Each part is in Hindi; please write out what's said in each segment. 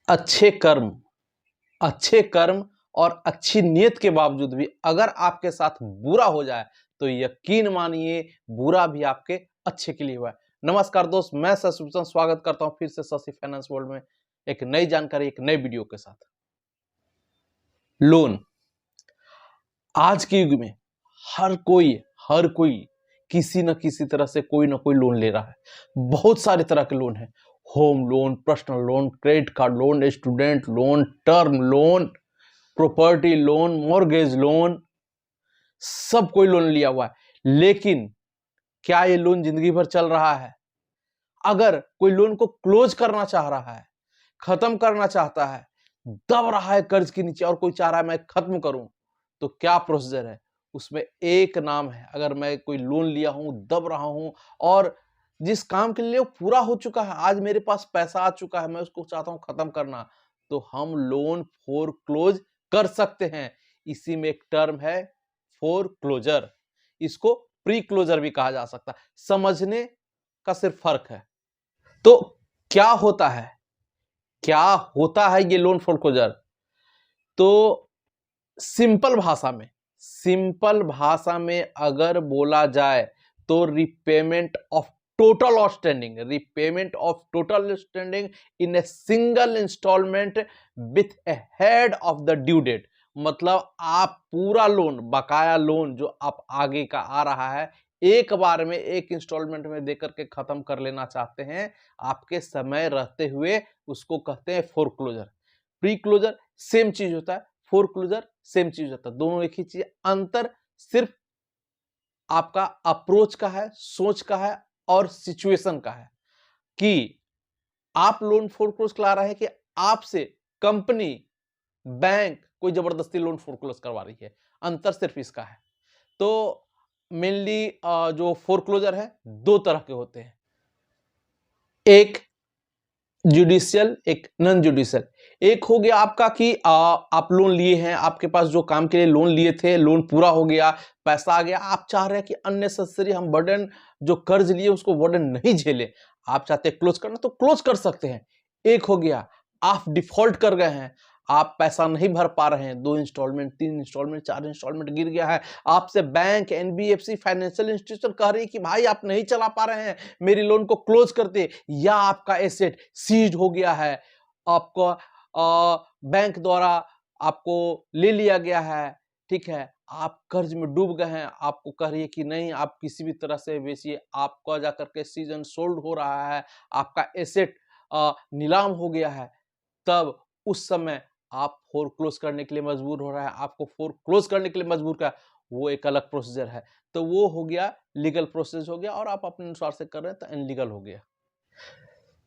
अच्छे कर्म और अच्छी नीयत के बावजूद भी अगर आपके साथ बुरा हो जाए तो यकीन मानिए बुरा भी आपके अच्छे के लिए हुआ है। नमस्कार दोस्त, मैं शशि भूषण स्वागत करता हूं फिर से शशि फाइनेंस वर्ल्ड में एक नई जानकारी, एक नई वीडियो के साथ। लोन आज के युग में हर कोई किसी न किसी तरह से कोई ना कोई लोन ले रहा है। बहुत सारे तरह के लोन है। Home loan, personal loan, credit card loan, student loan, term loan, property loan, mortgage loan, सब कोई लोन लिया हुआ है। लेकिन क्या ये लोन जिंदगी भर चल रहा है? अगर कोई लोन को क्लोज करना चाह रहा है, खत्म करना चाहता है, दब रहा है कर्ज के नीचे और कोई चाह रहा है मैं खत्म करूं, तो क्या प्रोसीजर है? उसमें एक नाम है। अगर मैं कोई लोन लिया हूं, दब रहा हूं और जिस काम के लिए वो पूरा हो चुका है, आज मेरे पास पैसा आ चुका है, मैं उसको चाहता हूं खत्म करना, तो हम लोन फोर क्लोज कर सकते हैं। इसी में एक टर्म है फोर क्लोजर। इसको प्री क्लोजर भी कहा जा सकता है। समझने का सिर्फ फर्क है। तो क्या होता है, ये लोन फोरक्लोजर? तो सिंपल भाषा में अगर बोला जाए तो repayment of total outstanding in a single instalment with ahead of the due date. मतलब आप पूरा लोन, बकाया लोन जो आप आगे का आ रहा है, एक बार में एक इंस्टॉलमेंट में देकर के खत्म कर लेना चाहते हैं आपके समय रहते हुए, उसको कहते हैं फोरक्लोजर। प्री क्लोजर सेम चीज होता है, फोरक्लोजर सेम चीज होता है, दोनों एक ही चीज। अंतर सिर्फ आपका अप्रोच का है, सोच का है और सिचुएशन का है कि आप लोन फोरक्लोज करा रहे हैं कि आपसे कंपनी, बैंक कोई जबरदस्ती लोन फोरक्लोज करवा रही है। अंतर सिर्फ इसका है। तो मेनली जो फोरक्लोजर है दो तरह के होते हैं, एक जुडिशियल, एक नॉन जुडिशियल। एक हो गया आपका कि आप लोन लिए हैं, आपके पास जो काम के लिए लोन लिए थे, लोन पूरा हो गया, पैसा आ गया, आप चाह रहे हैं कि अननेसेसरी हम बर्डन जो कर्ज लिए उसको बर्डन नहीं झेले, आप चाहते हैं क्लोज करना तो क्लोज कर सकते हैं। एक हो गया आप डिफॉल्ट कर गए हैं, आप पैसा नहीं भर पा रहे हैं, 2 इंस्टॉलमेंट, 3 इंस्टॉलमेंट, 4 इंस्टॉलमेंट गिर गया है, आपसे बैंक, एनबीएफसी, फाइनेंशियल इंस्टीट्यूशन कह रही है कि भाई आप नहीं चला पा रहे हैं, मेरी लोन को क्लोज कर दे, या आपका एसेट सीज हो गया है, आपको बैंक द्वारा आपको ले लिया गया है, ठीक है, आप कर्ज में डूब गए हैं, आपको कह रही है कि नहीं आप किसी भी तरह से बेचिए, आपका जाकर के सीजन सोल्ड हो रहा है, आपका एसेट नीलाम हो गया है, तब उस समय आप फोरक्लोज करने के लिए मजबूर हो रहा है, आपको फोरक्लोज करने के लिए मजबूर का वो एक अलग प्रोसीजर है। तो वो हो गया लीगल प्रोसेस हो गया, और आप अपने अनुसार से कर रहे हैं तो अनलीगल हो गया।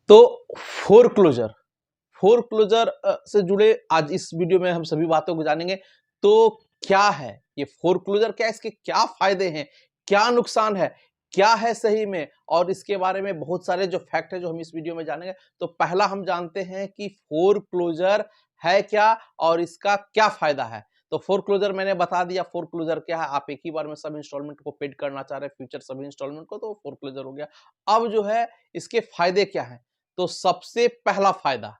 तो फोरक्लोजर से जुड़े आज इस वीडियो में हम सभी बातों को जानेंगे। तो क्या है ये फोरक्लोजर, क्या इसके क्या फायदे हैं, क्या नुकसान है, क्या है सही में, और इसके बारे में बहुत सारे जो फैक्ट है जो हम इस वीडियो में जानेंगे। तो पहला हम जानते हैं कि फोरक्लोजर है क्या और इसका क्या फायदा है। तो फोरक्लोजर मैंने बता दिया, फोरक्लोजर क्या है, आप एक ही बार में सब इंस्टॉलमेंट को पेड करना चाह रहे हैं, फ्यूचर सभी इंस्टॉलमेंट को, तो फोरक्लोजर हो गया। अब जो है इसके फायदे क्या है, तो सबसे पहला फायदा,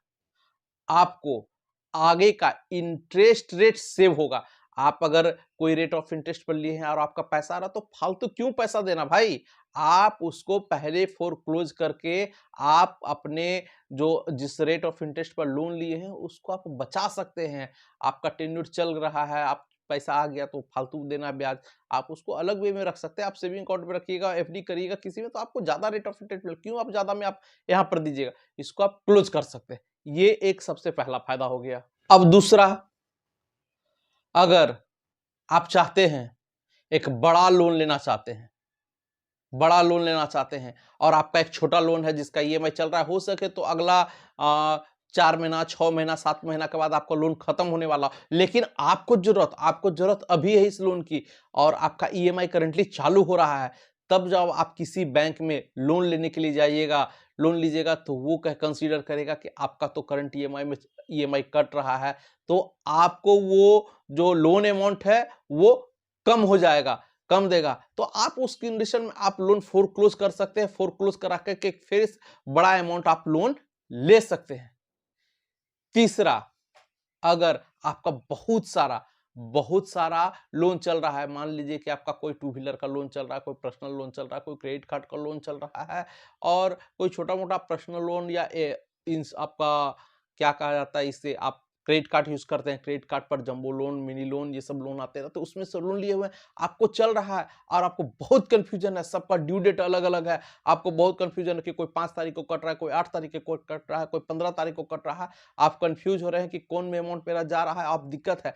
आपको आगे का इंटरेस्ट रेट सेव होगा। आप अगर कोई रेट ऑफ इंटरेस्ट पर लिए हैं और आपका पैसा आ रहा, तो फालतू क्यों पैसा देना भाई, आप उसको पहले फोरक्लोज करके आप अपने जो जिस रेट ऑफ इंटरेस्ट पर लोन लिए हैं उसको आप बचा सकते हैं। आपका टेन्योर चल रहा है, आप पैसा आ गया तो फालतू देना ब्याज, आप उसको अलग वे में रख सकते हैं, आप सेविंग अकाउंट में रखिएगा, एफडी करिएगा किसी में, तो आपको ज्यादा रेट ऑफ इंटरेस्ट मिले, क्यों आप ज्यादा में आप यहां पर दीजिएगा, इसको आप क्लोज कर सकते हैं। ये एक सबसे पहला फायदा हो गया। अब दूसरा, अगर आप चाहते हैं एक बड़ा लोन लेना चाहते हैं, और आपका एक छोटा लोन है जिसका ईएमआई चल रहा है, हो सके तो अगला 4 महीना, 6 महीना, 7 महीना के बाद आपका लोन खत्म होने वाला, लेकिन आपको जरूरत अभी है इस लोन की, और आपका ईएमआई करंटली चालू हो रहा है, तब जब आप किसी बैंक में लोन लेने के लिए जाइएगा, लोन लीजिएगा, तो वो कंसीडर करेगा कि आपका तो करंट ईएमआई में ईएमआई कट रहा है, तो आपको वो जो लोन अमाउंट है वो कम हो जाएगा, कम देगा, तो आप उस कंडीशन में आप लोन फोरक्लोज कर सकते हैं, फोरक्लोज करा के फिर बड़ा अमाउंट आप लोन ले सकते हैं। तीसरा, अगर आपका बहुत सारा लोन चल रहा है, मान लीजिए कि आपका कोई टू व्हीलर का लोन चल रहा है, कोई पर्सनल लोन चल रहा है, कोई क्रेडिट कार्ड का लोन चल रहा है और कोई छोटा मोटा पर्सनल लोन या आपका क्या कहा जाता है, इससे आप क्रेडिट कार्ड यूज करते हैं, क्रेडिट कार्ड पर जंबो लोन, मिनी लोन, ये सब लोन आते हैं, तो उसमें से लोन लिए हुए आपको चल रहा है और आपको बहुत कंफ्यूजन है, सबका ड्यू डेट अलग अलग है, आपको बहुत कंफ्यूजन है कि कोई 5 तारीख को कट रहा है, कोई 8 तारीख को कट रहा है, कोई 15 तारीख को कट रहा है, आप कंफ्यूज हो रहे हैं कि कौन में अमाउंट मेरा जा रहा है, आप दिक्कत है।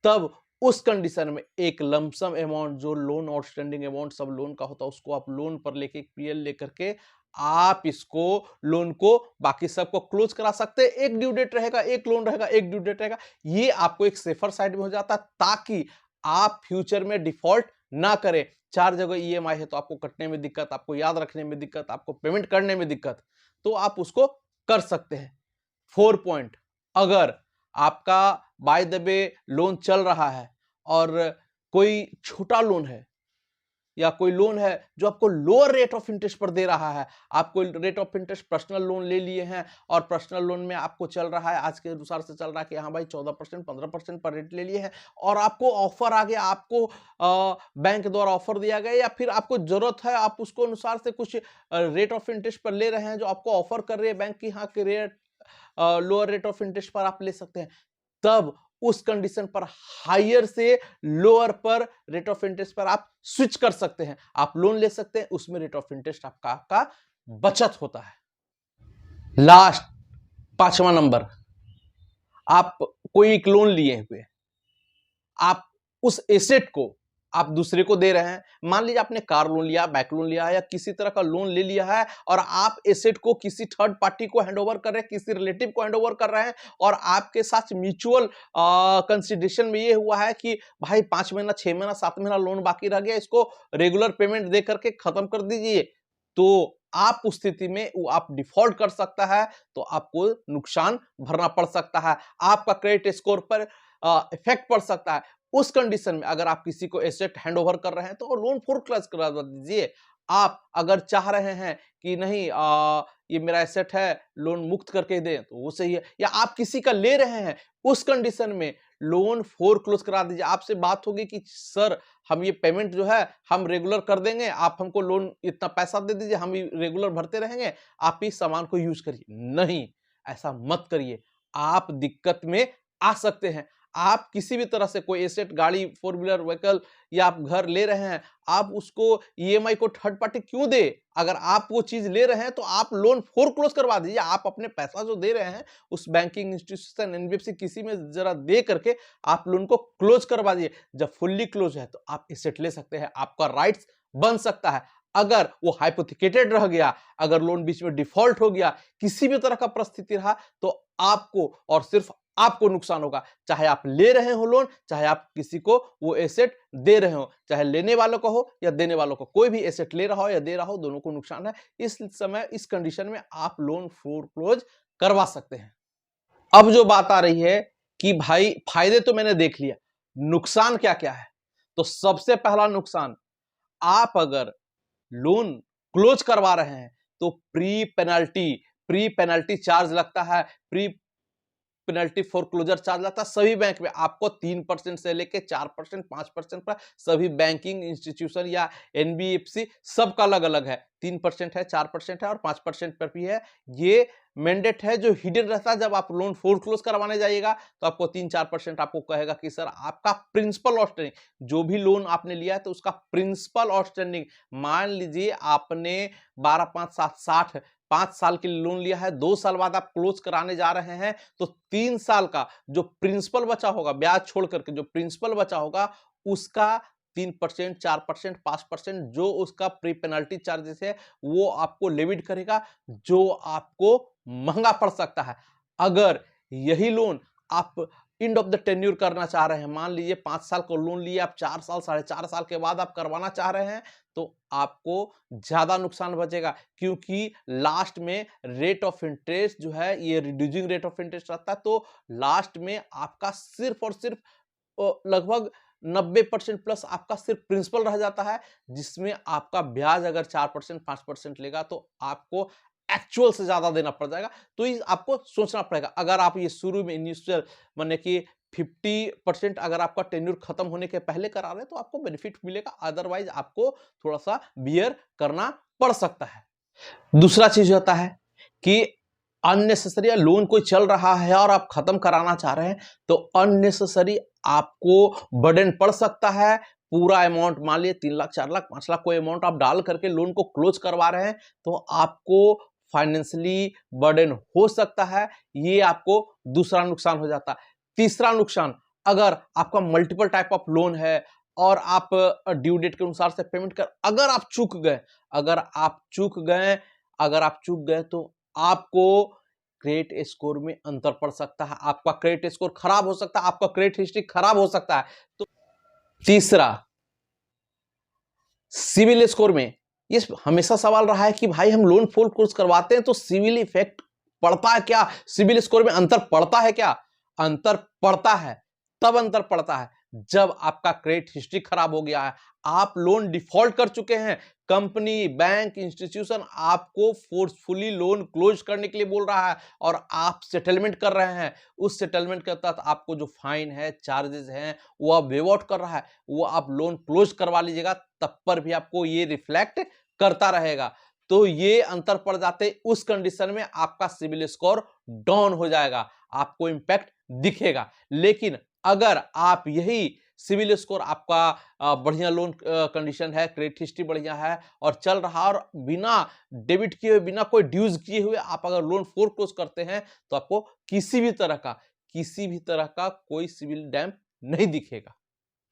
तब उस कंडीशन में एक लमसम अमाउंट, जो लोन आउटस्टैंडिंग अमाउंट सब लोन का होता है, उसको आप लोन पर लेके, पीएल लेकर के आप इसको लोन को बाकी सबको क्लोज करा सकते हैं। एक ड्यू डेट रहेगा, एक लोन रहेगा, एक ड्यू डेट रहेगा, ये आपको एक सेफर साइड में हो जाता है, ताकि आप फ्यूचर में डिफॉल्ट ना करें। 4 जगह ईएमआई है तो आपको कटने में दिक्कत, आपको याद रखने में दिक्कत, आपको पेमेंट करने में दिक्कत, तो आप उसको कर सकते हैं। 4 पॉइंट, अगर आपका बाय द वे लोन चल रहा है और कोई छोटा लोन है या कोई लोन है जो आपको लोअर रेट ऑफ इंटरेस्ट पर दे रहा है, आपको rate of interest personal loan ले लिए हैं और पर्सनल लोन में आपको चल रहा है, आज के अनुसार से चल रहा है कि हाँ भाई 14% 15% पर रेट ले लिए हैं और आपको ऑफर आ गया, आपको बैंक द्वारा ऑफर दिया गया या फिर आपको जरूरत है, आप उसको अनुसार से कुछ रेट ऑफ इंटरेस्ट पर ले रहे हैं जो आपको ऑफर कर रही है बैंक की, हाँ कि rate lower rate of interest पर आप ले सकते हैं, तब उस कंडीशन पर हायर से लोअर पर रेट ऑफ इंटरेस्ट पर आप स्विच कर सकते हैं, आप लोन ले सकते हैं, उसमें रेट ऑफ इंटरेस्ट आपका बचत होता है। लास्ट 5वां नंबर, आप कोई एक लोन लिए हुए, आप उस एसेट को आप दूसरे को दे रहे हैं, मान लीजिए आपने कार लोन लिया, बाइक लोन लिया है या किसी तरह का लोन ले लिया है और आप एसेट को किसी थर्ड पार्टी को हैंडओवर कर रहे हैं, किसी रिलेटिव को हैंडओवर कर रहे हैं और आपके साथ म्यूचुअल कंसिडरेशन में ये हुआ है कि भाई 5 महीना 6 महीना 7 महीना लोन बाकी रह गया, इसको रेगुलर पेमेंट दे करके खत्म कर दीजिए, तो आप उस स्थिति में वो आप डिफॉल्ट कर सकता है, तो आपको नुकसान भरना पड़ सकता है, आपका क्रेडिट स्कोर पर इफेक्ट पड़ सकता है। उस कंडीशन में अगर आप किसी को एसेट हैंड ओवर कर रहे हैं तो लोन फोरक्लोज करा दीजिए। आप अगर चाह रहे हैं कि नहीं ये मेरा एसेट है, लोन मुक्त करके दें, तो वो सही है, या आप किसी का ले रहे हैं, उस कंडीशन में लोन फोरक्लोज करा दीजिए। आपसे बात होगी कि सर हम ये पेमेंट जो है हम रेगुलर कर देंगे, आप हमको लोन इतना पैसा दे दीजिए, हम रेगुलर भरते रहेंगे, आप इस सामान को यूज करिए। नहीं, ऐसा मत करिए, आप दिक्कत में आ सकते हैं। आप किसी भी तरह से कोई एसेट, गाड़ी, 4 व्हीलर व्हीकल या आप घर ले रहे हैं, आप उसको ईएमआई को थर्ड पार्टी क्यों दे? अगर आप वो चीज ले रहे हैं तो आप लोन फोरक्लोज करवा दीजिए। आप अपने पैसा जो दे रहे हैं उस बैंकिंग इंस्टीट्यूशन, एनबीएफसी किसी में जरा दे करके आप लोन को क्लोज करवा दीजिए। जब फुल्ली क्लोज है तो आप एसेट ले सकते हैं, आपका राइट्स बन सकता है। अगर वो हाइपोथिकेटेड रह गया, अगर लोन बीच में डिफॉल्ट हो गया, किसी भी तरह का परिस्थिति रहा, तो आपको और सिर्फ आपको नुकसान होगा। चाहे आप ले रहे हो लोन, चाहे आप किसी को वो एसेट दे रहे हो, चाहे लेने वालों को हो या देने वालों को, कोई भी एसेट ले रहा हो या दे रहा हो, दोनों को नुकसान है। इस समय इस कंडीशन में आप लोन फोरक्लोज करवा सकते हैं। अब जो बात आ रही है कि भाई फायदे तो मैंने देख लिया, नुकसान क्या क्या है। तो सबसे पहला नुकसान, आप अगर लोन क्लोज करवा रहे हैं तो प्री पेनल्टी चार्ज लगता है, प्री पेनल्टी फोरक्लोजर चार्ज लगता है सभी बैंक में। आपको 3% से लेके 4%, 5% पर सभी बैंकिंग इंस्टीट्यूशन या एनबीएफसी सबका अलग अलग है। 3% है, 4% है और 5% पर भी है। ये मैंडेट है जो हिडन रहता है। जब आप लोन फोरक्लोज करवाने जाइएगा तो आपको 3-4% आपको कहेगा कि सर आपका प्रिंसिपल आउटस्टैंडिंग, जो भी लोन आपने लिया है तो उसका प्रिंसिपल आउटस्टैंडिंग, मान लीजिए आपने 12, 5, 7, 60 5 साल के लिए लोन लिया है, 2 साल बाद आप क्लोज कराने जा रहे हैं, तो 3 साल का जो प्रिंसिपल बचा होगा, ब्याज छोड़ करके जो प्रिंसिपल बचा होगा, उसका 3%, 4%, 5% जो उसका प्री पेनल्टी चार्जेस है, वो आपको लेविट करेगा, जो आपको महंगा पड़ सकता है। अगर यही लोन आप एंड ऑफ द टेन्योर करना चाह रहे हैं, मान लीजिए 5 साल का लोन लिए, आप 4 साल, 4.5 साल के बाद आप करवाना चाह रहे हैं, तो आपको ज्यादा नुकसान बचेगा, क्योंकि लास्ट में रेट ऑफ इंटरेस्ट जो है ये रिड्यूसिंग रेट ऑफ इंटरेस्ट रहता है, तो लास्ट में आपका सिर्फ और सिर्फ लगभग 90% प्लस आपका सिर्फ प्रिंसिपल रह जाता है, जिसमें आपका ब्याज अगर 4%, 5% लेगा तो आपको एक्चुअल से ज्यादा देना पड़ जाएगा। तो ये आपको सोचना पड़ेगा। अगर आप ये शुरू में इनिशियल माने कि 50% अगर आपका टेन्योर खत्म होने के पहले करा रहे हैं तो आपको बेनिफिट मिलेगा, अदरवाइज आपको थोड़ा सा बियर करना पड़ सकता है। दूसरा चीज होता है कि अननेसेसरी लोन कोई चल रहा है और आप खत्म कराना चाह रहे हैं तो अननेसेसरी आपको बर्डन पड़ सकता है। पूरा अमाउंट मान लीजिए 3 लाख 4 लाख 5 लाख कोई अमाउंट आप डाल करके लोन को क्लोज करवा रहे हैं तो आपको फाइनेंशियली बर्डन हो सकता है। ये आपको दूसरा नुकसान हो जाता है। तीसरा नुकसान, अगर आपका मल्टीपल टाइप ऑफ लोन है और आप ड्यू डेट के अनुसार से पेमेंट कर अगर आप चूक गए अगर आप चूक गए अगर आप चूक गए तो आपको क्रेडिट स्कोर में अंतर पड़ सकता है, आपका क्रेडिट स्कोर खराब हो सकता है, आपका क्रेडिट हिस्ट्री खराब हो सकता है। तो तीसरा, सिविल स्कोर में ये हमेशा सवाल रहा है कि भाई हम लोन फोरक्लोज करवाते हैं तो सिविल इफेक्ट पड़ता है क्या, सिविल स्कोर में अंतर पड़ता है क्या? अंतर पड़ता है। तब अंतर पड़ता है जब आपका क्रेडिट हिस्ट्री खराब हो गया है, आप लोन डिफॉल्ट कर चुके हैं, कंपनी बैंक इंस्टीट्यूशन आपको फोर्सफुली लोन क्लोज करने के लिए बोल रहा है और आप सेटलमेंट कर रहे हैं। उस सेटलमेंट के तहत आपको जो फाइन है, चार्जेस हैं, वो आप वेव आउट कर रहा है, वो आप लोन क्लोज करवा लीजिएगा तब पर भी आपको ये रिफ्लेक्ट करता रहेगा। तो ये अंतर पड़ जाते, उस कंडीशन में आपका सिविल स्कोर डाउन हो जाएगा, आपको इंपैक्ट दिखेगा। लेकिन अगर आप यही सिविल स्कोर आपका बढ़िया लोन कंडीशन है, क्रेडिट हिस्ट्री बढ़िया है और चल रहा और बिना डेबिट किए हुए, बिना कोई ड्यूज किए हुए आप अगर लोन फोरक्लोज करते हैं तो आपको किसी भी तरह का कोई सिविल डैम्प नहीं दिखेगा।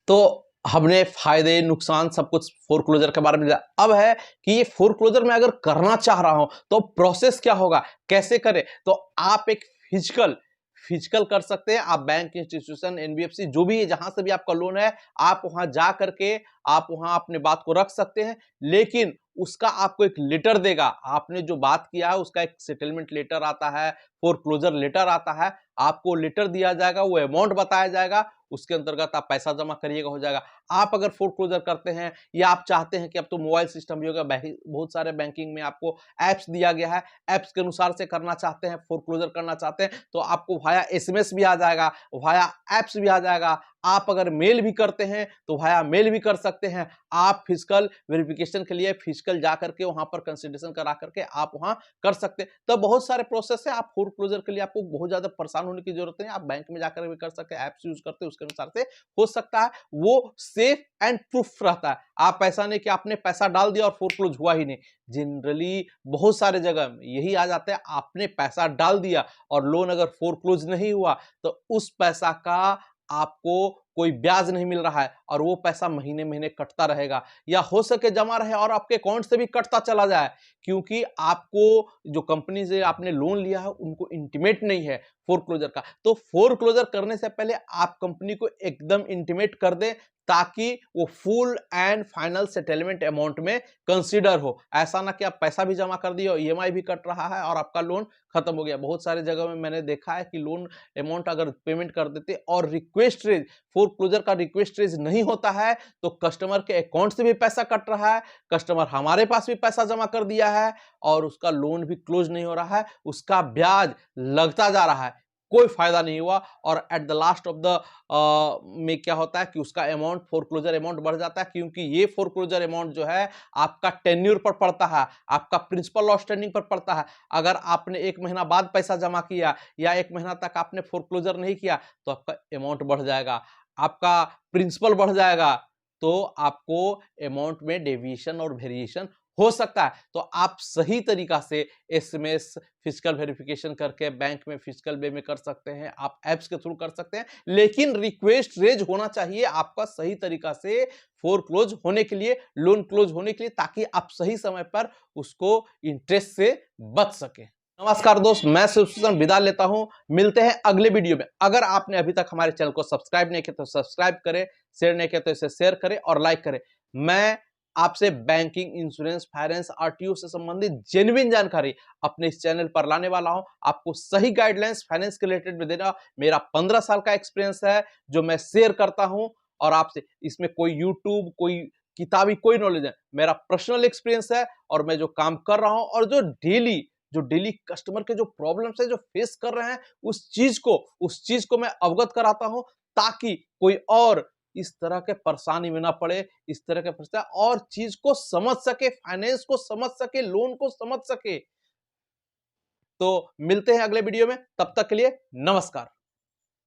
तो हमने फायदे नुकसान सब कुछ फोरक्लोजर के बारे में जाना। अब है कि ये फोरक्लोजर में अगर करना चाह रहा हूं तो प्रोसेस क्या होगा, कैसे करें? तो आप एक फिजिकल कर सकते हैं। आप बैंक इंस्टीट्यूशन, एनबीएफसी जो भी है, जहां से भी आपका लोन है, आप वहां जा करके आप वहां अपने बात को रख सकते हैं। लेकिन उसका आपको एक लेटर देगा, आपने जो बात किया है उसका एक सेटलमेंट लेटर आता है, फोरक्लोजर लेटर आता है, आपको लेटर दिया जाएगा, वो अमाउंट बताया जाएगा, उसके अंतर्गत आप पैसा जमा करिएगा, हो जाएगा। आप अगर फोरक्लोजर करते हैं या आप चाहते हैं कि अब तो मोबाइल सिस्टम भी होगा, बहुत सारे बैंकिंग में आपको एप्स दिया गया है, एप्स के अनुसार से करना चाहते हैं, फोरक्लोजर करना चाहते हैं तो आपको वाया एसएमएस भी आ जाएगा, वाया एप्स भी आ जाएगा। आप अगर मेल भी करते हैं तो वाया मेल भी कर सकते हैं। आप फिजिकल वेरिफिकेशन के लिए फिजिकल जा करके वहां पर कंसिडरेशन करा करके आप वहां कर सकते हैं। तो बहुत सारे प्रोसेस है, आप फोरक्लोजर के लिए आपको बहुत ज्यादा परेशान होने की जरूरत नहीं है, आप बैंक में जाकर भी कर सकते हैं, एप्स यूज करते हैं उसके अनुसार से हो सकता है। वो सेफ एंड प्रूफ रहता है। आप ऐसा नहीं कि आपने पैसा डाल दिया और फोरक्लोज हुआ ही नहीं। जनरली बहुत सारे जगह में यही आ जाता है, आपने पैसा डाल दिया और लोन अगर फोरक्लोज नहीं हुआ तो उस पैसा का आपको कोई ब्याज नहीं मिल रहा है और वो पैसा महीने महीने कटता रहेगा, या हो सके जमा रहे और आपके अकाउंट से भी कटता चला जाए, क्योंकि आपको जो कंपनी से आपने लोन लिया है उनको इंटीमेट नहीं है फोरक्लोजर का। तो फोरक्लोजर करने से पहले आप कंपनी को एकदम इंटीमेट कर दें ताकि वो full and final settlement amount में कंसीडर हो। ऐसा ना कि आप पैसा भी जमा कर दिए और ईएमआई भी कट रहा है और आपका लोन खत्म हो गया। बहुत सारे जगह में मैंने देखा है कि लोन अमाउंट अगर पेमेंट कर देते और रिक्वेस्ट रेज, फोरक्लोजर का रिक्वेस्ट रेज नहीं होता है तो कस्टमर के अकाउंट से भी पैसा कट रहा है, कस्टमर हमारे पास भी पैसा जमा कर दिया है और उसका लोन भी क्लोज नहीं हो रहा है, उसका ब्याज लगता जा रहा है, कोई फायदा नहीं हुआ। और at the last of the में क्या होता है कि उसका अमाउंट, फोरक्लोजर अमाउंट बढ़ जाता है, क्योंकि ये फोरक्लोजर अमाउंट जो है आपका टेन्योर पर पड़ता है, आपका प्रिंसिपल आउटस्टैंडिंग पर पड़ता है। अगर आपने 1 महीना बाद पैसा जमा किया या 1 महीना तक आपने फोरक्लोजर नहीं किया तो आपका अमाउंट बढ़ जाएगा, आपका प्रिंसिपल बढ़ जाएगा, तो आपको अमाउंट में डेविएशन और वेरिएशन हो सकता है। तो आप सही तरीका से एसएमएस, फिजिकल वेरिफिकेशन करके बैंक में फिजिकल वे में कर सकते हैं, आप एप्स के थ्रू कर सकते हैं, लेकिन रिक्वेस्ट रेज होना चाहिए आपका सही तरीका से फोरक्लोज होने के लिए, लोन क्लोज होने के लिए, ताकि आप सही समय पर उसको इंटरेस्ट से बच सके। नमस्कार दोस्त, मैं शिवसूचन विदा लेता हूं, मिलते हैं अगले वीडियो में। अगर आपने अभी तक हमारे चैनल को सब्सक्राइब नहीं किया तो सब्सक्राइब करें, शेयर नहीं किया तो इसे शेयर करें और लाइक करें। मैं आपसे बैंकिंग, इंश्योरेंस, फाइनेंस, आरटीओ से संबंधित जेन्युइन जानकारी अपने इस चैनल पर लाने वाला हूं। आपको सही गाइडलाइंस फाइनेंस के रिलेटेड में देना मेरा 15 साल का एक्सपीरियंस है जो मैं शेयर करता हूं, और आपसे इसमें कोई यूट्यूब, कोई किताबी कोई नॉलेज है, मेरा पर्सनल एक्सपीरियंस है और मैं जो काम कर रहा हूं और जो डेली जो डेली कस्टमर के जो प्रॉब्लम्स है जो फेस कर रहे हैं उस चीज को मैं अवगत कराता हूं, ताकि कोई और इस तरह के परेशानी में ना पड़े, इस तरह के परेशानी और चीज को समझ सके, फाइनेंस को समझ सके, लोन को समझ सके। तो मिलते हैं अगले वीडियो में, तब तक के लिए नमस्कार।